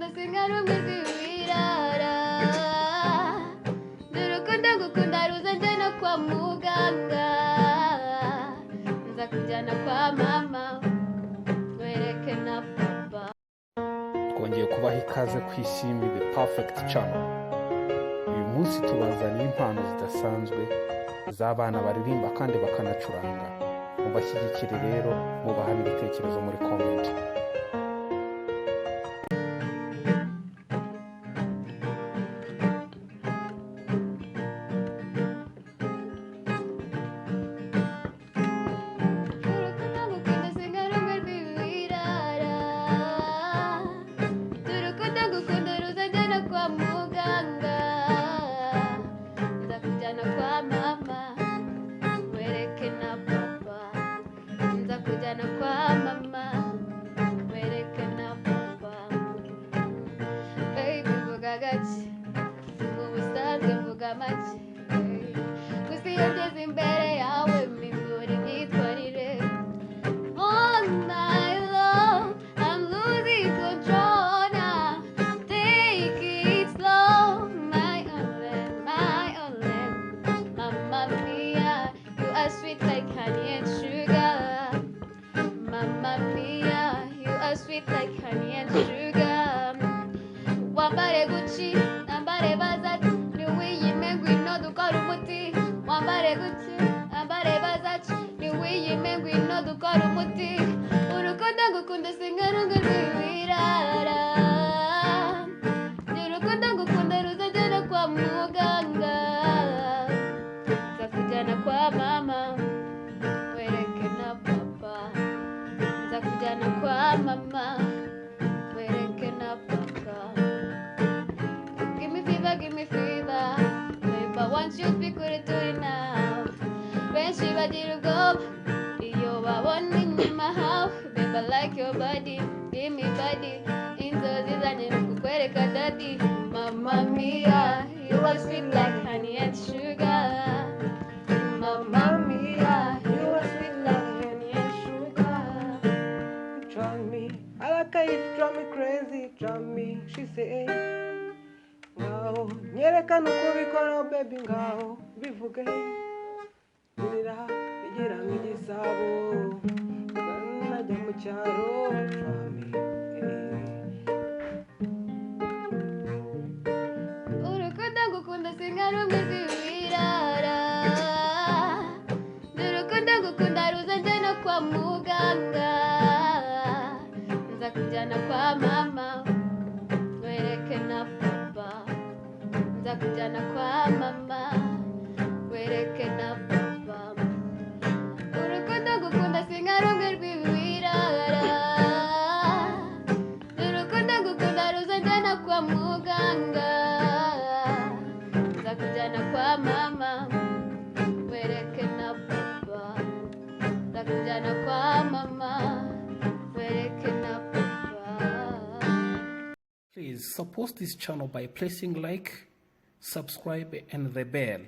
ngukunda singarumwe rw'ibirara n'urukundo ngukunda ruzanye no kwa muganga nza kujyana kwa mama wereke na papa. Twongeye kubaha ikaze ku Isimbi The Perfect Channel. Uyu munsi tubazaniye impano zidasanzwe z'abana baririmba kandi bakanacuranga. Mubashyigikire rero, mubaha ibitekerezo muri comment. Sweet like honey and sugar, Mamma Mia, you are sweet like honey and sugar. Wambare Gucci, ambare Versace, ni wiyimengwi no dukora umuti. Wambare Gucci, ambare Versace, ni wiyimengwi no dukora umuti. Urukundo ngukunda singarunga rw'ibirara, urukundo ngukunda ruzagera kwa muganga, nzakujyana kwa mama wereke na papa, nzakujyana kwa mama wereke na papa. Give me fever, babe, I want you to be good to it now. When she bagira ubwoba iyo babona inyuma hawe, babe I like your body, give me body, inzozi zanjye ni kukwereka daddy. Mamma Mia, you are sweet like honey and sugar. Mamma Mia, you are sweet like honey and sugar. Drive me, I like how you drive me crazy, drive me, she say. Ngaho, nyerekana uko bikora baby ngaho, bivuge. Nira, bigira nk'igisabo, najya mu cyaro, drive me. Urukundo ngukunda singarumwe rw'ibirara, n'urukundo ngukunda ruzanye no kwa muganga, nzakujyana kwa mama wereke na papa, nzakujyana kwa mama wereke na papa. Urukundo ngukunda singarumwe rw'ibirara, n'urukundo ngukunda ruzanye no kwa muganga, nzakujyana kwa mama wereke na papa, nzakujyana kwa mama wereke na papa. Please support this channel by pressing like, subscribe and the bell.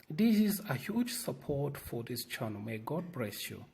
This is a huge support for this channel. May God bless you.